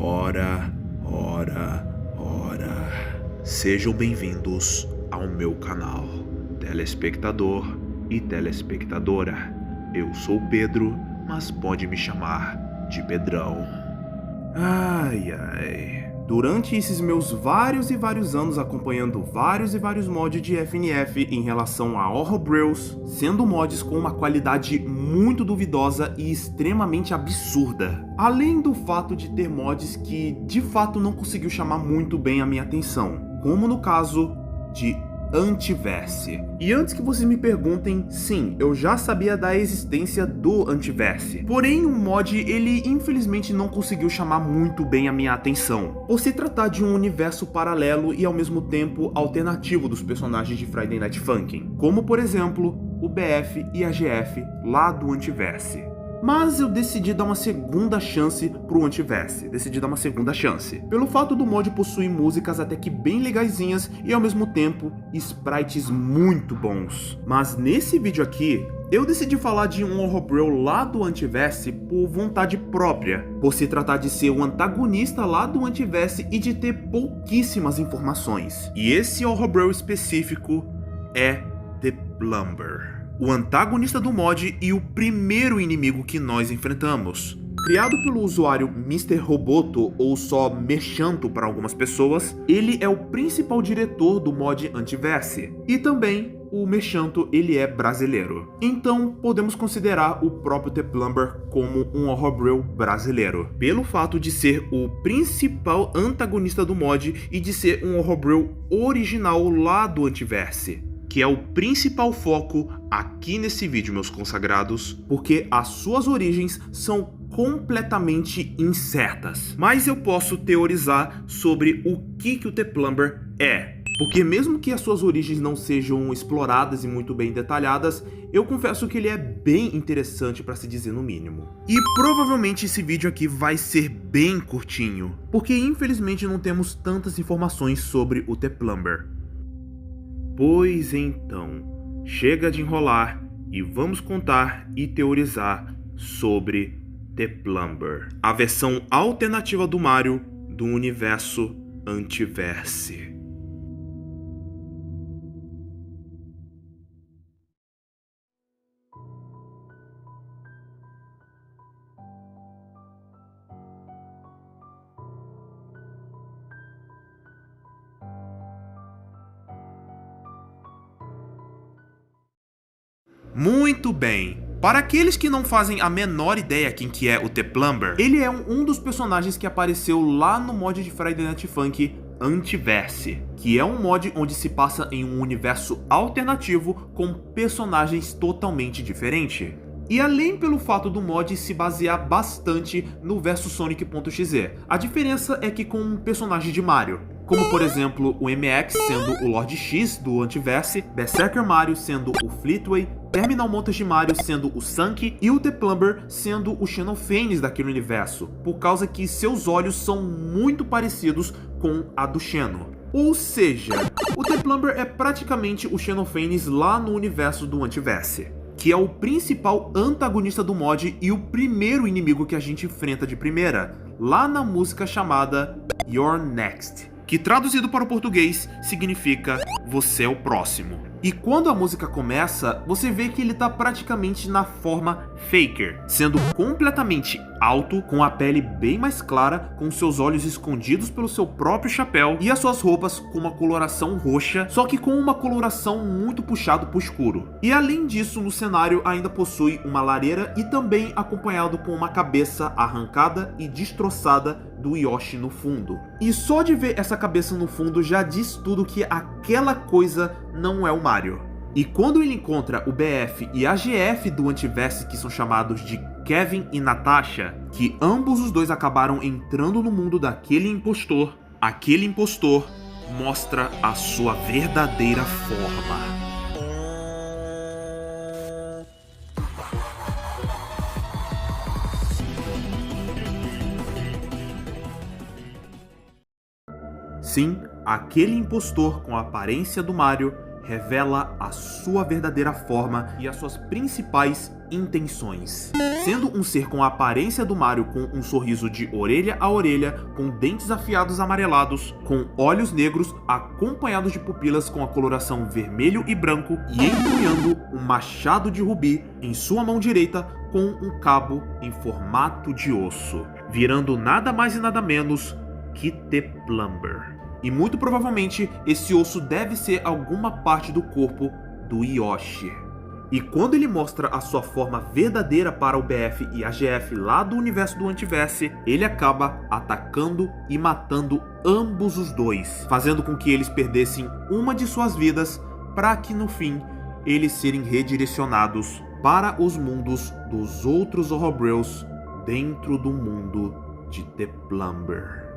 Ora, ora, ora. Sejam bem-vindos ao meu canal, telespectador e telespectadora. Eu sou o Pedro, mas pode me chamar de Pedrão. Ai, ai. Durante esses meus vários e vários anos acompanhando vários e vários mods de FNF em relação a Horror Bros, sendo mods com uma qualidade muito duvidosa e extremamente absurda. Além do fato de ter mods que de fato não conseguiu chamar muito bem a minha atenção, como no caso de Antiverse. E antes que vocês me perguntem, sim, eu já sabia da existência do Antiverse. Porém, o mod, ele infelizmente não conseguiu chamar muito bem a minha atenção, por se tratar de um universo paralelo e ao mesmo tempo alternativo dos personagens de Friday Night Funkin', como por exemplo, o BF e a GF lá do Antiverse. Mas eu decidi dar uma segunda chance pro Antiverse, pelo fato do mod possuir músicas até que bem legaisinhas e ao mesmo tempo sprites muito bons. Mas nesse vídeo aqui, eu decidi falar de um Horror Bro lá do Antiverse por vontade própria, por se tratar de ser o antagonista lá do Antiverse e de ter pouquíssimas informações. E esse Horror Bro específico é The Plumber, o antagonista do mod e o primeiro inimigo que nós enfrentamos. Criado pelo usuário Mr. Roboto, ou só Merchanto para algumas pessoas, ele é o principal diretor do mod Antiverse. E também, o Merchanto, ele é brasileiro. Então, podemos considerar o próprio The Plumber como um Horror Bro brasileiro, pelo fato de ser o principal antagonista do mod e de ser um Horror Bro original lá do Antiverse, que é o principal foco aqui nesse vídeo, meus consagrados, porque as suas origens são completamente incertas. Mas eu posso teorizar sobre o que o The Plumber é, porque mesmo que as suas origens não sejam exploradas e muito bem detalhadas, eu confesso que ele é bem interessante para se dizer no mínimo. E provavelmente esse vídeo aqui vai ser bem curtinho, porque infelizmente não temos tantas informações sobre o The Plumber. Pois então, chega de enrolar e vamos contar e teorizar sobre The Plumber, a versão alternativa do Mario do universo Antiverse. Muito bem. Para aqueles que não fazem a menor ideia quem que é o The Plumber, ele é um dos personagens que apareceu lá no mod de Friday Night Funkin' Antiverse, que é um mod onde se passa em um universo alternativo com personagens totalmente diferentes. E além pelo fato do mod se basear bastante no verso Sonic.exe, a diferença é que com um personagem de Mario, como por exemplo o MX sendo o Lord X do Antiverse, Berserker Mario sendo o Fleetway, Terminal Montage Mario sendo o Sunk e o The Plumber sendo o Xenophanes daquele universo, por causa que seus olhos são muito parecidos com a do Xeno. Ou seja, o The Plumber é praticamente o Xenophanes lá no universo do Antiverse, que é o principal antagonista do mod e o primeiro inimigo que a gente enfrenta de primeira, lá na música chamada You're Next, que traduzido para o português significa Você é o Próximo. E quando a música começa, você vê que ele tá praticamente na forma Faker, sendo completamente alto, com a pele bem mais clara, com seus olhos escondidos pelo seu próprio chapéu e as suas roupas com uma coloração roxa, só que com uma coloração muito puxado pro escuro. E além disso, no cenário ainda possui uma lareira e também acompanhado com uma cabeça arrancada e destroçada do Yoshi no fundo. E só de ver essa cabeça no fundo já diz tudo que aquela coisa não é o Mario. E quando ele encontra o BF e a GF do Antiverse, que são chamados de Kevin e Natasha, que ambos os dois acabaram entrando no mundo daquele impostor, aquele impostor mostra a sua verdadeira forma. Sim, aquele impostor com a aparência do Mario revela a sua verdadeira forma e as suas principais intenções. Sendo um ser com a aparência do Mario, com um sorriso de orelha a orelha, com dentes afiados amarelados, com olhos negros, acompanhados de pupilas com a coloração vermelho e branco, e empunhando um machado de rubi em sua mão direita com um cabo em formato de osso, virando nada mais e nada menos que The Plumber. E muito provavelmente esse osso deve ser alguma parte do corpo do Yoshi. E quando ele mostra a sua forma verdadeira para o BF e a GF lá do universo do Antiverse, ele acaba atacando e matando ambos os dois, fazendo com que eles perdessem uma de suas vidas para que no fim eles serem redirecionados para os mundos dos outros Horror-Bros dentro do mundo de The Plumber.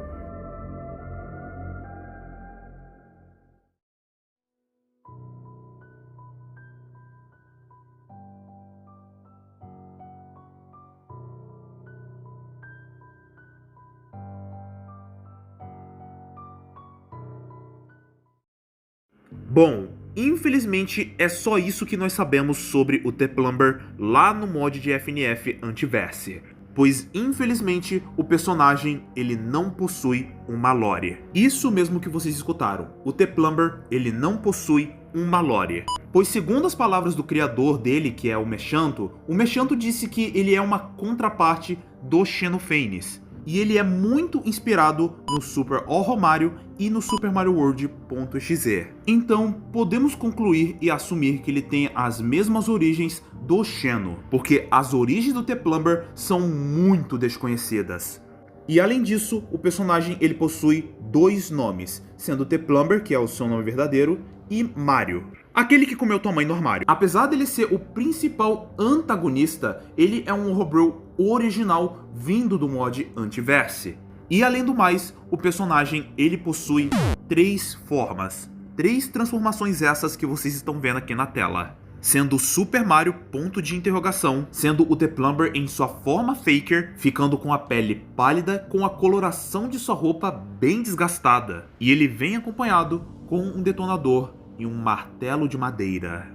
Bom, infelizmente é só isso que nós sabemos sobre o The Plumber lá no mod de FNF Antiverse, pois infelizmente o personagem ele não possui uma lore. Isso mesmo que vocês escutaram, o The Plumber ele não possui uma lore. Pois segundo as palavras do criador dele, que é o Mechanto disse que ele é uma contraparte do Xenophanes. E ele é muito inspirado no Super Horror Mario e no Super Mario World.exe. Então, podemos concluir e assumir que ele tem as mesmas origens do Xeno, porque as origens do The Plumber são muito desconhecidas. E além disso, o personagem ele possui dois nomes, sendo The Plumber, que é o seu nome verdadeiro, e Mario, aquele que comeu tua mãe no armário. Apesar dele ser o principal antagonista, ele é um Horror-Bro original vindo do mod Antiverse. E além do mais, o personagem ele possui três formas, três transformações essas que vocês estão vendo aqui na tela. Sendo o Super Mario, ponto de interrogação, sendo o The Plumber em sua forma Faker, ficando com a pele pálida com a coloração de sua roupa bem desgastada. E ele vem acompanhado com um detonador e um martelo de madeira.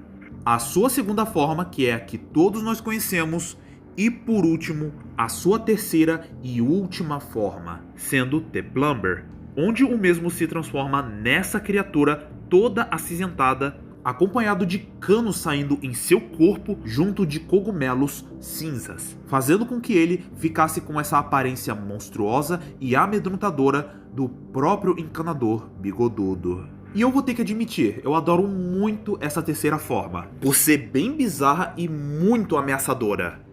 A sua segunda forma, que é a que todos nós conhecemos, e por último, a sua terceira e última forma, sendo The Plumber, onde o mesmo se transforma nessa criatura toda acinzentada, acompanhado de canos saindo em seu corpo junto de cogumelos cinzas, fazendo com que ele ficasse com essa aparência monstruosa e amedrontadora do próprio encanador bigodudo. E eu vou ter que admitir, eu adoro muito essa terceira forma, por ser bem bizarra e muito ameaçadora.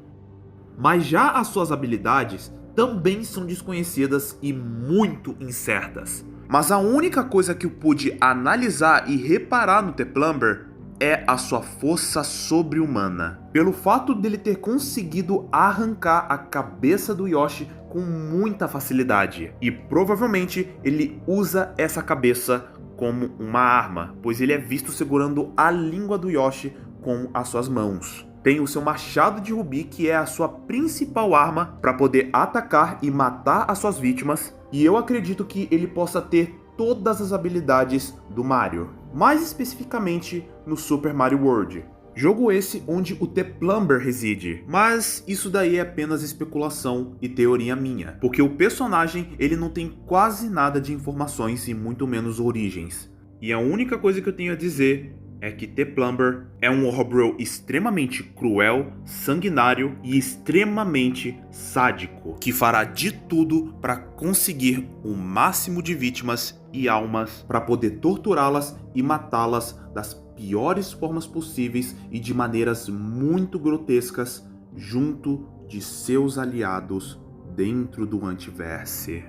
Mas já as suas habilidades também são desconhecidas e muito incertas. Mas a única coisa que eu pude analisar e reparar no The Plumber é a sua força sobre-humana. Pelo fato dele ter conseguido arrancar a cabeça do Yoshi com muita facilidade. E provavelmente ele usa essa cabeça como uma arma, pois ele é visto segurando a língua do Yoshi com as suas mãos. Tem o seu machado de rubi, que é a sua principal arma para poder atacar e matar as suas vítimas. E eu acredito que ele possa ter todas as habilidades do Mario, mais especificamente no Super Mario World. Jogo esse onde o The Plumber reside, mas isso daí é apenas especulação e teoria minha, porque o personagem ele não tem quase nada de informações e muito menos origens. E a única coisa que eu tenho a dizer é que The Plumber é um Horror-Bro extremamente cruel, sanguinário e extremamente sádico, que fará de tudo para conseguir o máximo de vítimas e almas para poder torturá-las e matá-las das piores formas possíveis e de maneiras muito grotescas junto de seus aliados dentro do Antiverse.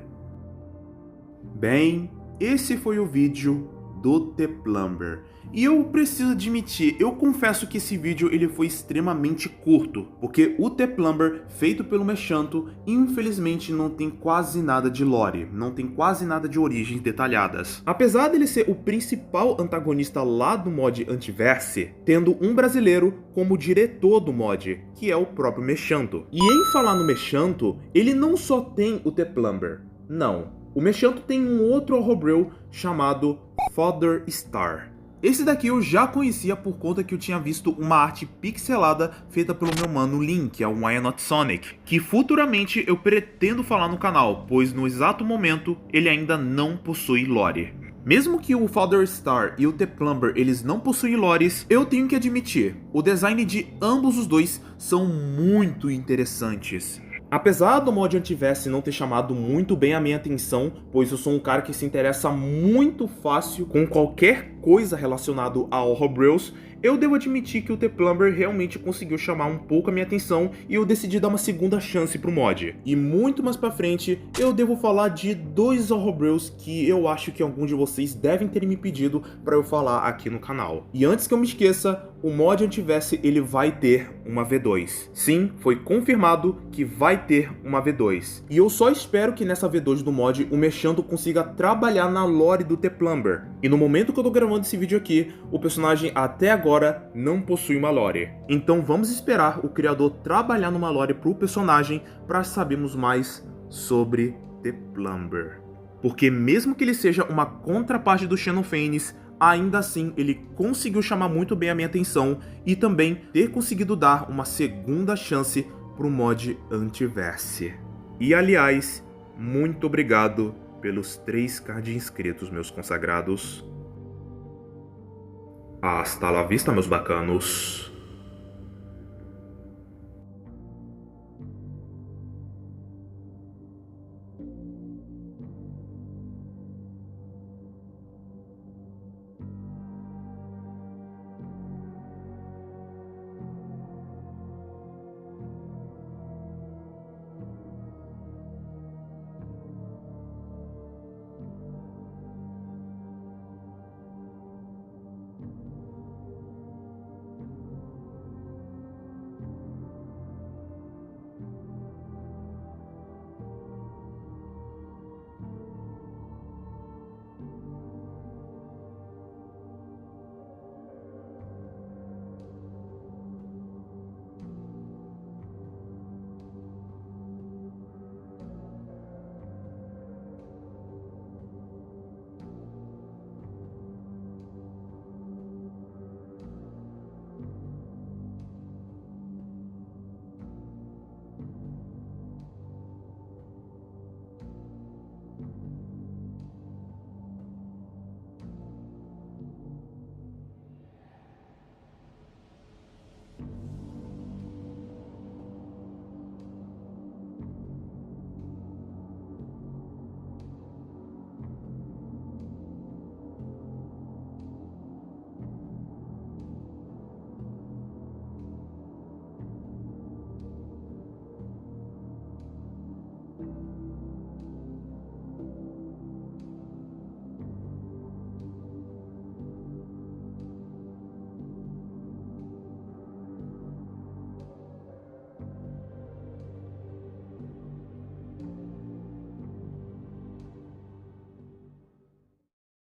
Bem, esse foi o vídeo do The Plumber. E eu preciso admitir, eu confesso que esse vídeo ele foi extremamente curto, porque o The Plumber, feito pelo Mechanto, infelizmente não tem quase nada de lore, não tem quase nada de origens detalhadas. Apesar dele ser o principal antagonista lá do mod Antiverse, tendo um brasileiro como diretor do mod, que é o próprio Mechanto. E em falar no Mechanto, ele não só tem o The Plumber, não. O Mechanto tem um outro Horror-Bro chamado Father Star. Esse daqui eu já conhecia por conta que eu tinha visto uma arte pixelada feita pelo meu mano Link, é o Why Not Sonic, que futuramente eu pretendo falar no canal, pois no exato momento ele ainda não possui lore. Mesmo que o Father Star e o The Plumber eles não possuem lores, eu tenho que admitir, o design de ambos os dois são muito interessantes. Apesar do mod Antiverse não ter chamado muito bem a minha atenção, pois eu sou um cara que se interessa muito fácil com qualquer coisa relacionada a Horror Bros, eu devo admitir que o The Plumber realmente conseguiu chamar um pouco a minha atenção e eu decidi dar uma segunda chance pro mod. E muito mais pra frente, eu devo falar de 2 Horror Bros que eu acho que alguns de vocês devem ter me pedido pra eu falar aqui no canal. E antes que eu me esqueça, o mod Antiverse ele vai ter uma V2. Sim, foi confirmado que vai ter uma V2. E eu só espero que nessa V2 do mod o Mechando consiga trabalhar na lore do The Plumber. E no momento que eu tô gravando esse vídeo aqui, o personagem até agora não possui uma lore. Então vamos esperar o criador trabalhar numa lore pro personagem para sabermos mais sobre The Plumber. Porque mesmo que ele seja uma contraparte do Xenophanes, ainda assim ele conseguiu chamar muito bem a minha atenção e também ter conseguido dar uma segunda chance pro mod Antiverse. E aliás, muito obrigado pelos 3k de inscritos, meus consagrados. Hasta la vista, meus bacanos.